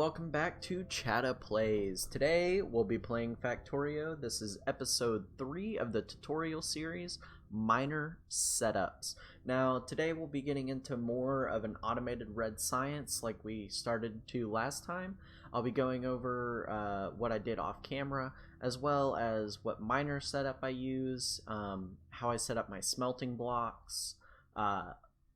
welcome back to ChattaPlays. Today we'll be playing Factorio. This is episode 3 of the tutorial series, Minor Setups. Now today we'll be getting into more of an automated red science like we started to last time. I'll be going over what I did off camera, as well as what minor setup I use, how I set up my smelting blocks,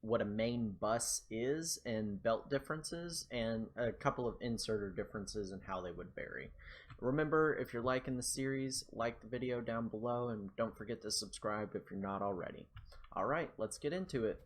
what a main bus is and belt differences, and a couple of inserter differences and how they would vary. Remember, if you're liking the series, like the video down below and don't forget to subscribe if you're not already. Alright, let's get into it.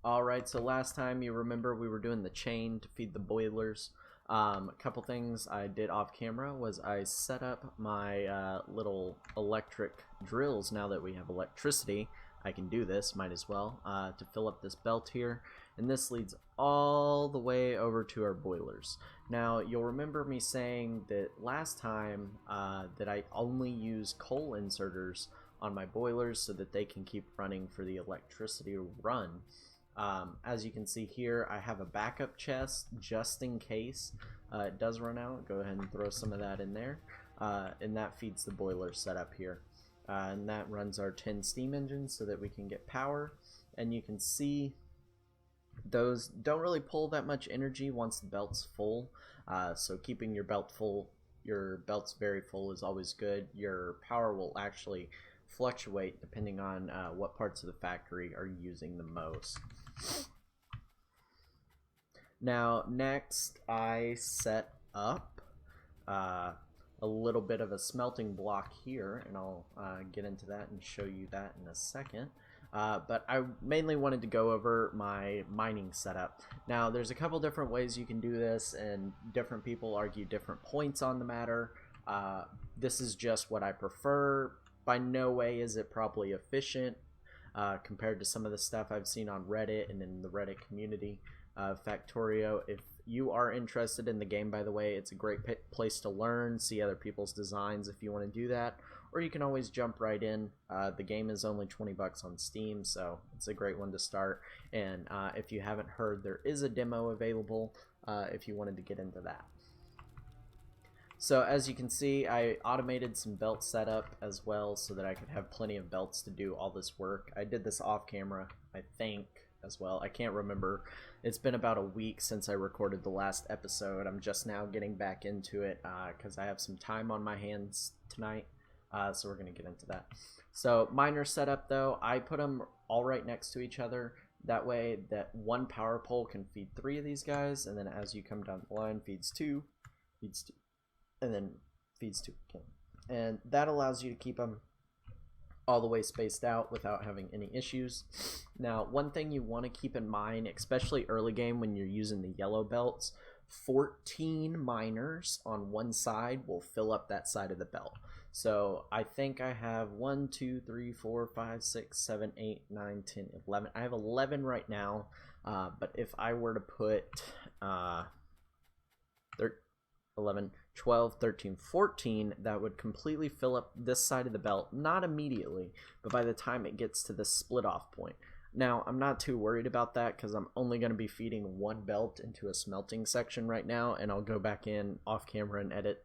Alright, so last time you remember we were doing the chain to feed the boilers. A couple things I did off camera was I set up my little electric drills. Now that we have electricity, I can do this, might as well, to fill up this belt here, and this leads all the way over to our boilers. Now you'll remember me saying that last time that I only use coal inserters on my boilers so that they can keep running for the electricity to run. As you can see here, I have a backup chest just in case it does run out. Go ahead and throw some of that in there, and that feeds the boiler setup here. And that runs our 10 steam engines so that we can get power. And you can see those don't really pull that much energy once the belt's full. So keeping your belt full, your belt's very full, is always good. Your power will actually fluctuate depending on what parts of the factory are using the most. Now next I set up a little bit of a smelting block here, and I'll get into that and show you that in a second. But I mainly wanted to go over my mining setup. Now there's a couple different ways you can do this, and different people argue different points on the matter. This is just what I prefer. By no way is it probably efficient compared to some of the stuff I've seen on Reddit and in the Reddit community. Factorio, if you are interested in the game, by the way, it's a great place to learn, see other people's designs if you want to do that, or you can always jump right in. The game is only 20 bucks on Steam, so it's a great one to start. And if you haven't heard, there is a demo available if you wanted to get into that. So as you can see, I automated some belt setup as well so that I could have plenty of belts to do all this work. I did this off camera, I think, as well. I can't remember. It's been about a week since I recorded the last episode. I'm just now getting back into it because I have some time on my hands tonight, so we're going to get into that. So minor setup though, I put them all right next to each other. That way that one power pole can feed 3 of these guys, and then as you come down the line, feeds 2, and then feeds 2 again. And that allows you to keep them all the way spaced out without having any issues. Now, one thing you want to keep in mind, especially early game when you're using the yellow belts, 14 miners on one side will fill up that side of the belt. So I think I have 1, 2, 3, 4, 5, 6, 7, 8, 9, 10, 11. I have 11 right now, but if I were to put 11, 12, 13, 14, that would completely fill up this side of the belt, not immediately, but by the time it gets to the split off point. Now, I'm not too worried about that because I'm only going to be feeding one belt into a smelting section right now, and I'll go back in off camera and edit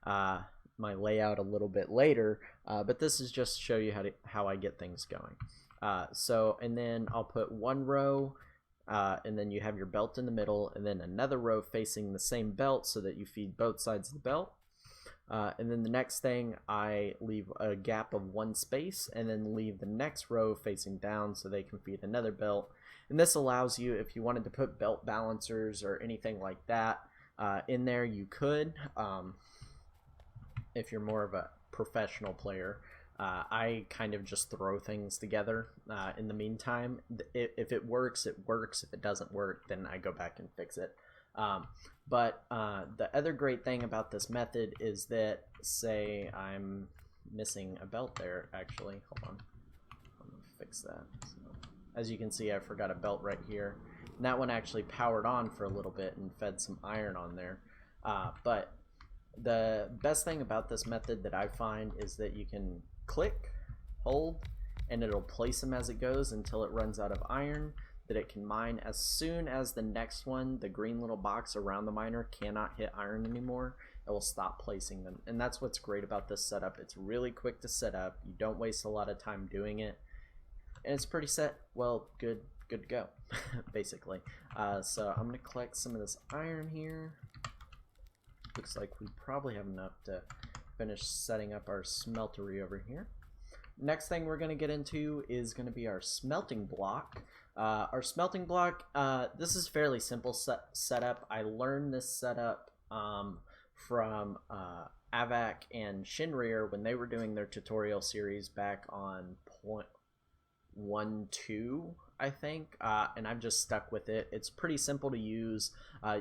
my layout a little bit later, but this is just to show you how I get things going. And then I'll put one row, and then you have your belt in the middle, and then another row facing the same belt so that you feed both sides of the belt. And then the next thing, I leave a gap of 1 space, and then leave the next row facing down so they can feed another belt. And this allows you, if you wanted to put belt balancers or anything like that in there, you could. If you're more of a professional player. I kind of just throw things together in the meantime. If it works, it works. If it doesn't work, then I go back and fix it. But the other great thing about this method is that, say I'm missing a belt there, actually. Hold on. Let me fix that. So, as you can see, I forgot a belt right here. And that one actually powered on for a little bit and fed some iron on there. But the best thing about this method that I find is that you can click, hold, and it'll place them as it goes until it runs out of iron. that it can mine. As soon as the next one, the green little box around the miner, cannot hit iron anymore, it will stop placing them. And that's what's great about this setup. It's really quick to set up. You don't waste a lot of time doing it. And it's pretty set, well, good to go, basically. So I'm going to collect some of this iron here. Looks like we probably have enough to finish setting up our smeltery over here. Next thing we're going to get into is going to be our smelting block. Our smelting block, this is fairly simple setup. I learned this setup from Avac and Shinrir when they were doing their tutorial series back on 1.2, I think, and I've just stuck with it. It's pretty simple to use.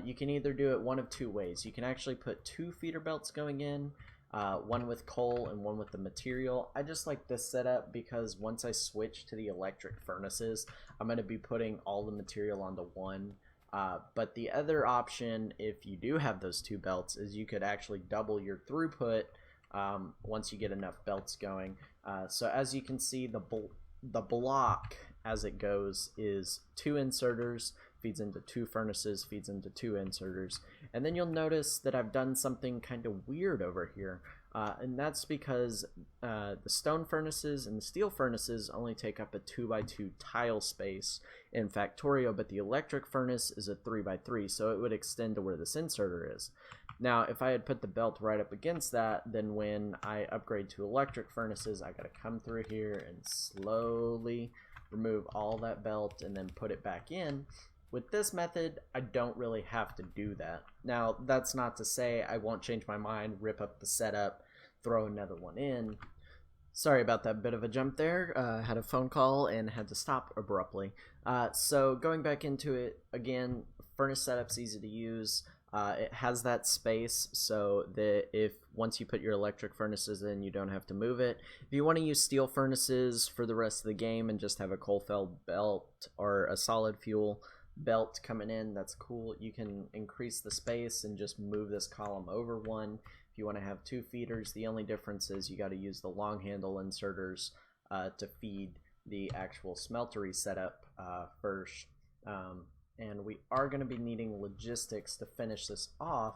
You can either do it one of two ways. You can actually put 2 feeder belts going in, one with coal and one with the material. I just like this setup because once I switch to the electric furnaces, I'm going to be putting all the material onto one. But the other option, if you do have those 2 belts, is you could actually double your throughput once you get enough belts going. So as you can see, the block as it goes is 2 inserters, feeds into 2 furnaces, feeds into 2 inserters, and then you'll notice that I've done something kind of weird over here, and that's because the stone furnaces and the steel furnaces only take up a 2x2 tile space in Factorio, but the electric furnace is a 3x3, so it would extend to where this inserter is. Now, if I had put the belt right up against that, then when I upgrade to electric furnaces, I gotta come through here and slowly remove all that belt and then put it back in. With this method, I don't really have to do that. Now, that's not to say I won't change my mind, rip up the setup, throw another one in. Sorry about that bit of a jump there. Had a phone call and had to stop abruptly. So going back into it, again, furnace setup's easy to use. It has that space so that if once you put your electric furnaces in, you don't have to move it. If you want to use steel furnaces for the rest of the game and just have a coal-filled belt or a solid fuel belt coming in, that's cool. You can increase the space and just move this column over one. If you want to have 2 feeders, the only difference is you got to use the long handle inserters to feed the actual smeltery setup first. And we are going to be needing logistics to finish this off,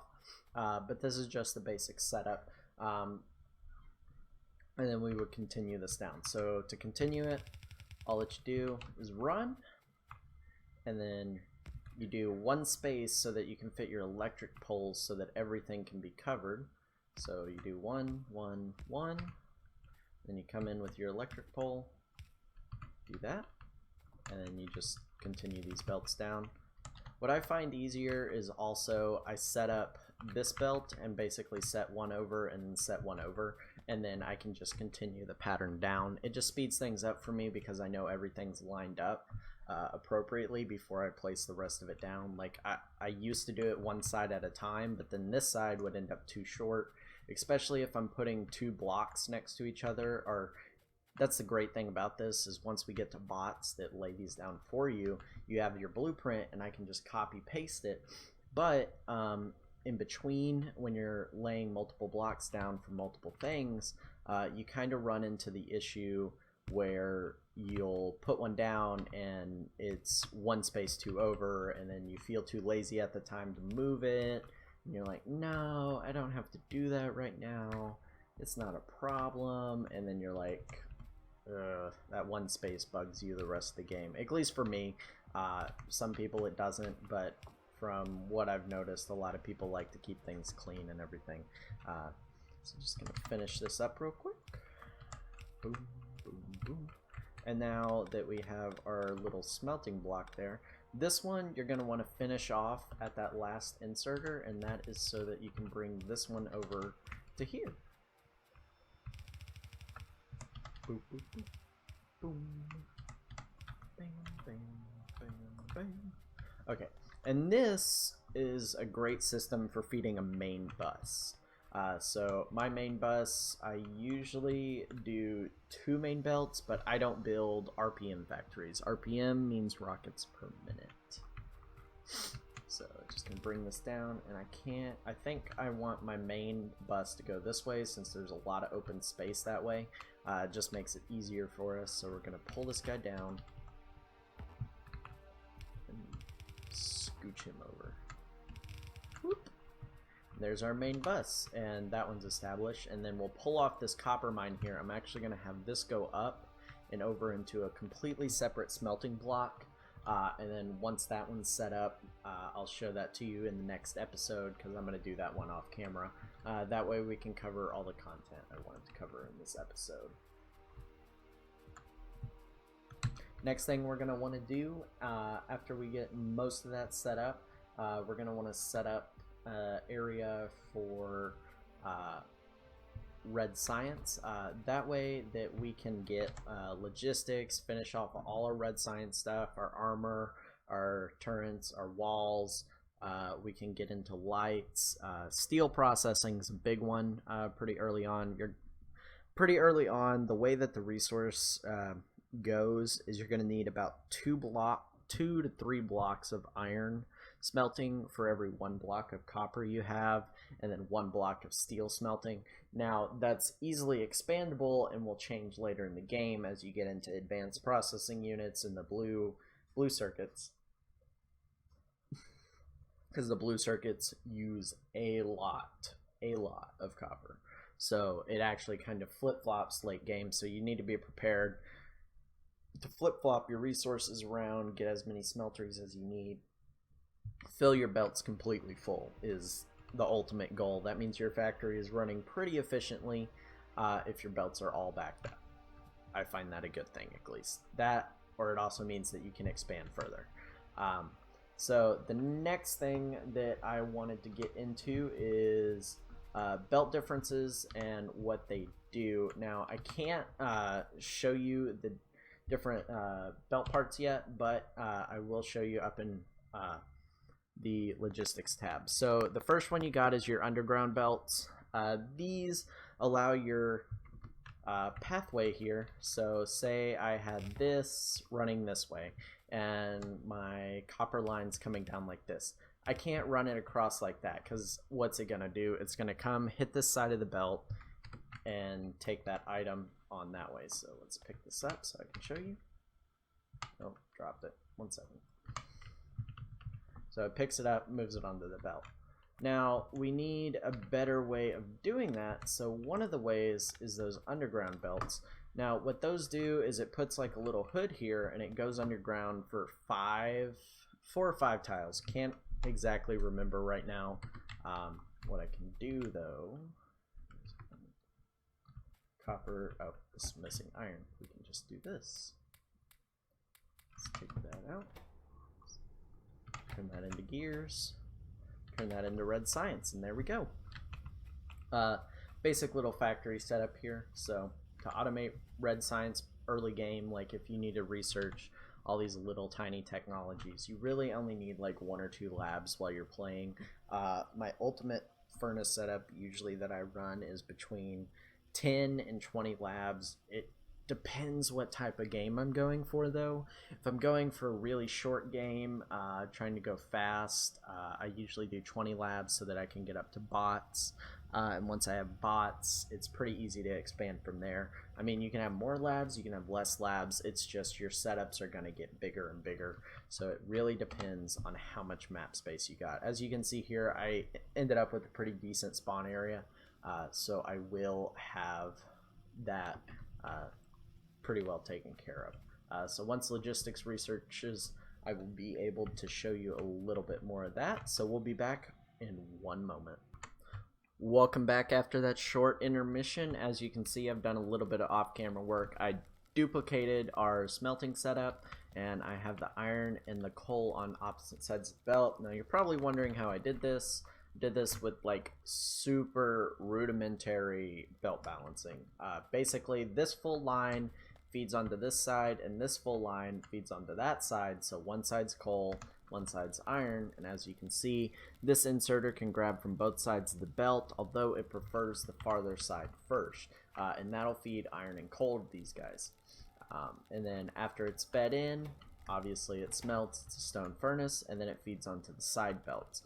but this is just the basic setup. And then we would continue this down. So to continue it, all that you do is run, and then you do 1 space so that you can fit your electric poles so that everything can be covered. So you do 1, 1, 1, then you come in with your electric pole, do that, and then you just continue these belts down. What I find easier is also I set up this belt and basically set one over and then set one over, and then I can just continue the pattern down. It just speeds things up for me because I know everything's lined up appropriately before I place the rest of it down. Like I used to do it one side at a time, but then this side would end up too short, especially if I'm putting 2 blocks next to each other. Or that's the great thing about this, is once we get to bots that lay these down for you, you have your blueprint and I can just copy paste it. But in between, when you're laying multiple blocks down for multiple things, you kind of run into the issue where you'll put one down and it's 1 space too over, and then you feel too lazy at the time to move it, and you're like, no, I don't have to do that right now, it's not a problem, and then you're like, that 1 space bugs you the rest of the game. At least for me. Some people it doesn't, but from what I've noticed, a lot of people like to keep things clean and everything. So just gonna finish this up real quick. Boom, boom, boom. And now that we have our little smelting block there, this one you're gonna want to finish off at that last inserter, and that is so that you can bring this one over to here. Boop, boop, boop. Boom. Bang, bang, bang, bang. Okay, and this is a great system for feeding a main bus. So my main bus, I usually do 2 main belts, but I don't build RPM factories. RPM means rockets per minute. So just gonna bring this down, and I think I want my main bus to go this way since there's a lot of open space that way. It just makes it easier for us. So we're gonna pull this guy down. scooch him over. Whoop. There's our main bus, and that one's established. And then we'll pull off this copper mine here. I'm actually going to have this go up and over into a completely separate smelting block. And then once that one's set up, I'll show that to you in the next episode, because I'm going to do that one off camera. That way we can cover all the content I wanted to cover in this episode. Next thing we're going to want to do, after we get most of that set up, we're going to want to set up area for red science. That way that we can get logistics, finish off all our red science stuff, our armor, our turrets, our walls. We can get into lights. Steel processing is a big one pretty early on. Pretty early on, the way that the resource goes is you're going to need about 2 to 3 blocks of iron smelting for every 1 block of copper you have, and then 1 block of steel smelting. Now that's easily expandable and will change later in the game as you get into advanced processing units and the blue circuits, because the blue circuits use a lot of copper, so it actually kind of flip-flops late game. So you need to be prepared to flip-flop your resources around, get as many smelteries as you need. Fill your belts completely full is the ultimate goal. That means your factory is running pretty efficiently if your belts are all backed up. I find that a good thing, at least. That, or it also means that you can expand further. So the next thing that I wanted to get into is belt differences and what they do. Now, I can't show you the different belt parts yet, but I will show you up in the logistics tab. So the first one you got is your underground belts. These allow your pathway here. So say I had this running this way and my copper line's coming down like this. I can't run it across like that, because what's it gonna do? It's gonna come hit this side of the belt and take that item on that way. So let's pick this up so I can show you. Oh, dropped it. 1 second. So it picks it up, moves it onto the belt. Now we need a better way of doing that. So one of the ways is those underground belts. Now what those do is it puts like a little hood here and it goes underground for 4 or 5 tiles. Can't exactly remember right now. What I can do though, copper, oh, this is missing iron. We can just do this. Let's take that out. Turn that into gears. Turn that into red science, and there we go. Basic little factory setup here. So to automate red science early game, like if you need to research all these little tiny technologies, you really only need like 1 or 2 labs while you're playing. My ultimate furnace setup usually that I run is between 10 and 20 labs. It depends what type of game I'm going for though. If I'm going for a really short game, trying to go fast, I usually do 20 labs so that I can get up to bots. And once I have bots, it's pretty easy to expand from there. I mean, you can have more labs, you can have less labs. It's just your setups are going to get bigger and bigger. So it really depends on how much map space you got. As you can see here, I ended up with a pretty decent spawn area. So I will have that pretty well taken care of. So once logistics researches, I will be able to show you a little bit more of that. So we'll be back in 1 moment. Welcome back after that short intermission. As you can see, I've done a little bit of off-camera work. I duplicated our smelting setup, and I have the iron and the coal on opposite sides of the belt. Now you're probably wondering how I did this. Did this with like super rudimentary belt balancing. Basically, this full line feeds onto this side, and this full line feeds onto that side. So one side's coal, one side's iron, and as you can see, this inserter can grab from both sides of the belt, although it prefers the farther side first, and that'll feed iron and coal to these guys. And then after it's fed in, obviously it smelts, it's a stone furnace, and then it feeds onto the side belts.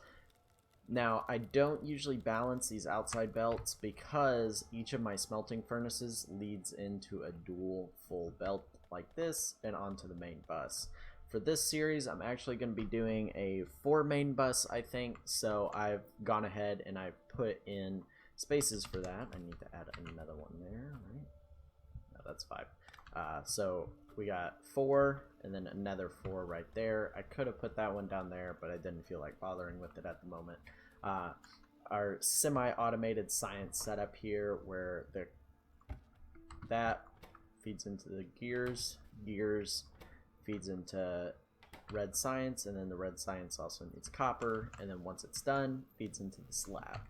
Now, I don't usually balance these outside belts because each of my smelting furnaces leads into a dual full belt like this and onto the main bus. For this series, I'm actually going to be doing a 4 main bus, I think, so I've gone ahead and I've put in spaces for that. I need to add another one there, right? No, that's 5. So we got 4 and then another 4 right there. I could have put that one down there, but I didn't feel like bothering with it at the moment. Our semi-automated science setup here, where that feeds into the gears feeds into red science, and then the red science also needs copper, and then once it's done, feeds into the slab.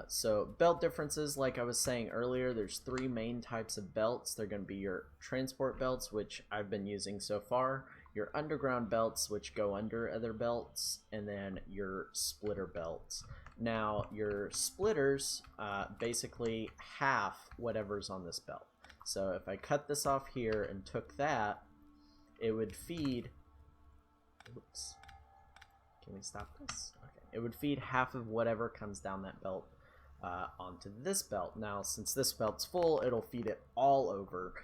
So belt differences, like I was saying earlier, there's 3 main types of belts. They're going to be your transport belts, which I've been using so far, your underground belts, which go under other belts, and then your splitter belts. Now, your splitters basically half whatever's on this belt. So if I cut this off here and took that, it would feed... Oops. Can we stop this? Okay. It would feed half of whatever comes down that belt onto this belt. Now, since this belt's full, it'll feed it all over.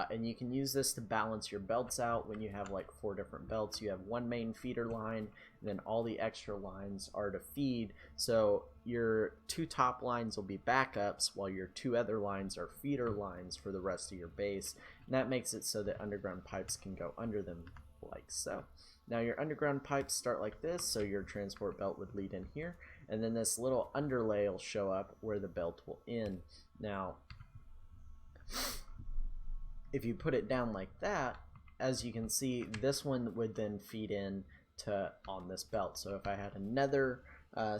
And you can use this to balance your belts out. When you have like 4 different belts, you have 1 main feeder line, and then all the extra lines are to feed. So your 2 top lines will be backups, while your 2 other lines are feeder lines for the rest of your base. And that makes it so that underground pipes can go under them like so. Now your underground pipes start like this, so your transport belt would lead in here, and then this little underlay will show up where the belt will end. Now, if you put it down like that, as you can see, this one would then feed in to on this belt. So if I had another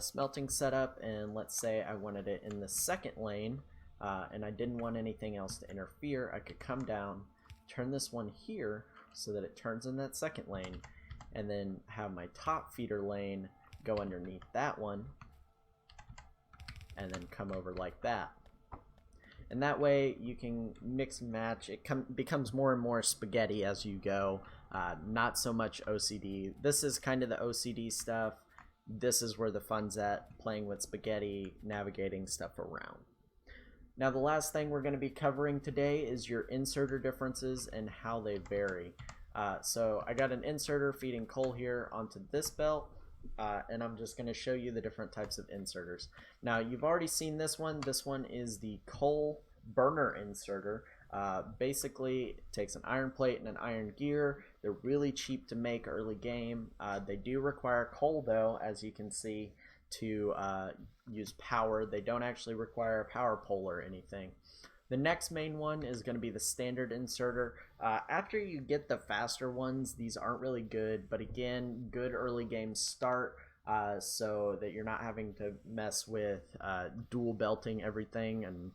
smelting setup, and let's say I wanted it in the second lane, and I didn't want anything else to interfere, I could come down, turn this one here so that it turns in that second lane, and then have my top feeder lane go underneath that one, and then come over like that. And that way you can mix and match. It becomes more and more spaghetti as you go, not so much OCD. This is kind of the OCD stuff. This is where the fun's at, playing with spaghetti, navigating stuff around. Now the last thing we're going to be covering today is your inserter differences and how they vary. So I got an inserter feeding coal here onto this belt, and I'm just going to show you the different types of inserters. Now you've already seen this one. This one is the coal burner inserter. Basically it takes an iron plate and an iron gear. They're really cheap to make early game. They do require coal though, as you can see, to use power. They don't actually require a power pole or anything. The next main one is going to be the standard inserter. After you get the faster ones, these aren't really good, but again, good early game start so that you're not having to mess with dual belting everything and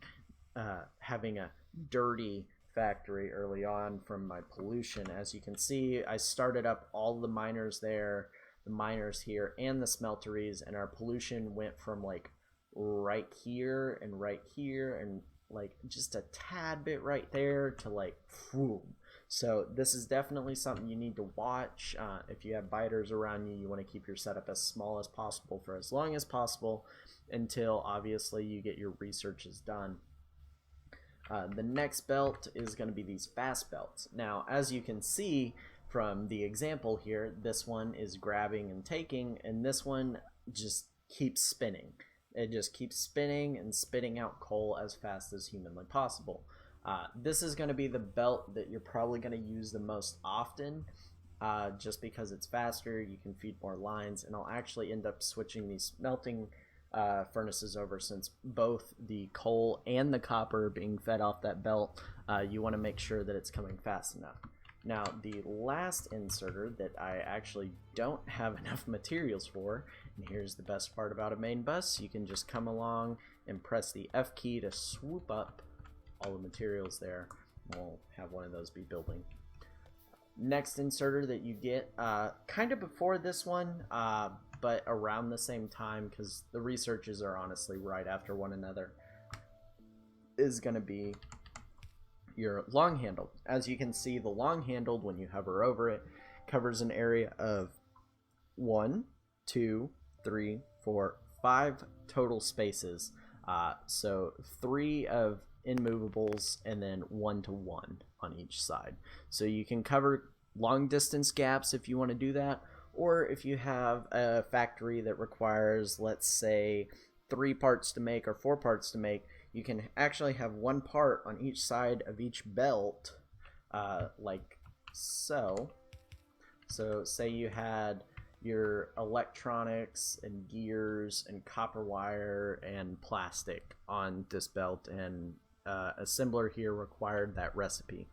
having a dirty factory early on from my pollution. As you can see, I started up all the miners there, the miners here, and the smelteries, and our pollution went from like right here and like just a tad bit right there to like boom. So this is definitely something you need to watch. If you have biters around you, you want to keep your setup as small as possible for as long as possible until obviously you get your researches done. The next belt is going to be these fast belts. Now as you can see from the example here, this one is grabbing and taking, and this one just keeps spinning. It just keeps spinning and spitting out coal as fast as humanly possible. This is going to be the belt that you're probably going to use the most often, just because it's faster, you can feed more lines, and I'll actually end up switching these smelting furnaces over, since both the coal and the copper are being fed off that belt. You want to make sure that it's coming fast enough. Now the last inserter that I actually don't have enough materials for, and here's the best part about a main bus, you can just come along and press the F key to swoop up all the materials there. We'll have one of those be building. Next inserter that you get kind of before this one, but around the same time, because the researches are honestly right after one another, is going to be your long handled. As you can see, the long handled, when you hover over it, covers an area of 1, 2, 3, 4, 5 total spaces. So 3 of immovables and then 1 to 1 on each side. So you can cover long distance gaps if you want to do that, or if you have a factory that requires, let's say, 3 parts to make or 4 parts to make, you can actually have 1 part on each side of each belt, like so. So say you had your electronics and gears and copper wire and plastic on this belt, and assembler here required that recipe.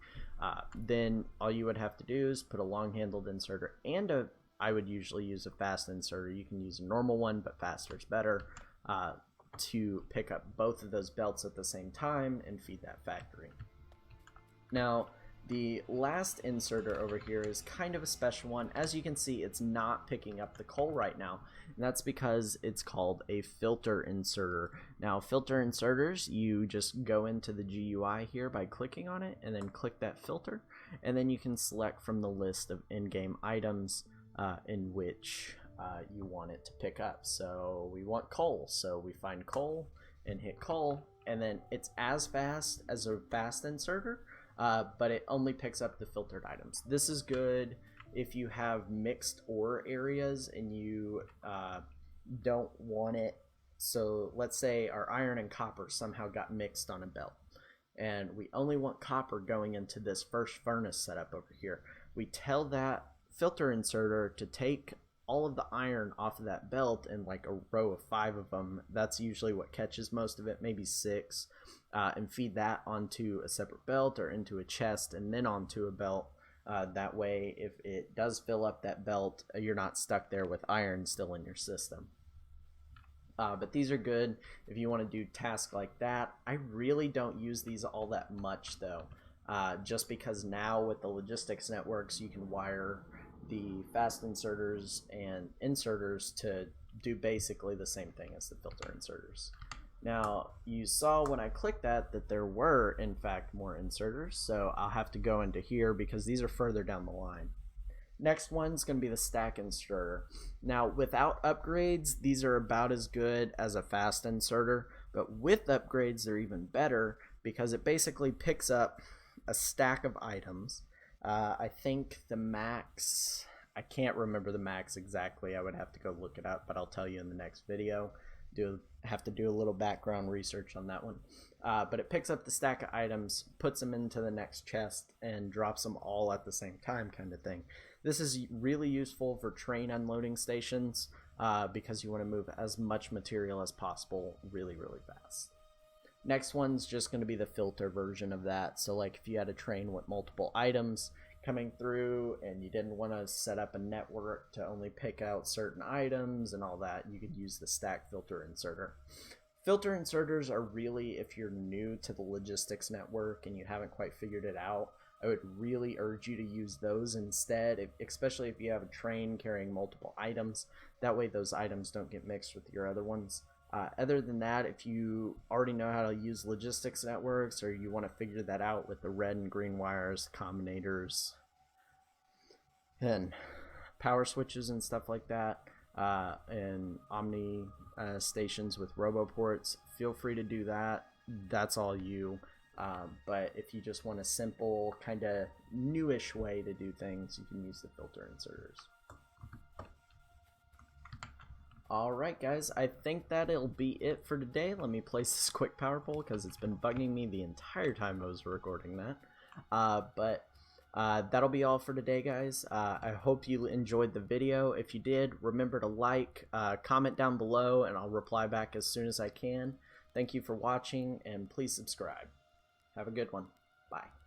Then all you would have to do is put a long-handled inserter and I would usually use a fast inserter. You can use a normal one, but faster is better, to pick up both of those belts at the same time and feed that factory. Now, the last inserter over here is kind of a special one. As you can see, it's not picking up the coal right now, and that's because it's called a filter inserter. Now, filter inserters, you just go into the GUI here by clicking on it, and then click that filter, and then you can select from the list of in-game items in which you want it to pick up. So we want coal, so we find coal and hit coal, and then it's as fast as a fast inserter, but it only picks up the filtered items. This is good if you have mixed ore areas and you don't want it. So let's say our iron and copper somehow got mixed on a belt, and we only want copper going into this first furnace setup over here. We tell that filter inserter to take all of the iron off of that belt in like a row of 5 of them. That's usually what catches most of it, maybe 6, and feed that onto a separate belt or into a chest and then onto a belt. That way, if it does fill up that belt, you're not stuck there with iron still in your system. But these are good if you want to do tasks like that. I really don't use these all that much though, just because now with the logistics networks you can wire the fast inserters and inserters to do basically the same thing as the filter inserters. Now, you saw when I clicked that there were in fact more inserters, so I'll have to go into here because these are further down the line. Next one's going to be the stack inserter. Now, without upgrades, these are about as good as a fast inserter, but with upgrades they're even better because it basically picks up a stack of items. I think the max, I can't remember the max exactly, I would have to go look it up, but I'll tell you in the next video. Have to do a little background research on that one. But it picks up the stack of items, puts them into the next chest, and drops them all at the same time, kind of thing. This is really useful for train unloading stations because you want to move as much material as possible really, really fast. Next one's just going to be the filter version of that. So like if you had a train with multiple items coming through and you didn't want to set up a network to only pick out certain items and all that, you could use the stack filter inserter. Filter inserters are really, if you're new to the logistics network and you haven't quite figured it out, I would really urge you to use those instead, especially if you have a train carrying multiple items. That way those items don't get mixed with your other ones. Other than that, if you already know how to use logistics networks or you want to figure that out with the red and green wires, combinators, and power switches and stuff like that, and omni stations with roboports, feel free to do that. That's all you. But if you just want a simple, kind of newish way to do things, you can use the filter inserters. Alright guys, I think that'll be it for today. Let me place this quick power pole because it's been bugging me the entire time I was recording that. But that'll be all for today guys. I hope you enjoyed the video. If you did, remember to like, comment down below, and I'll reply back as soon as I can. Thank you for watching, and please subscribe. Have a good one. Bye.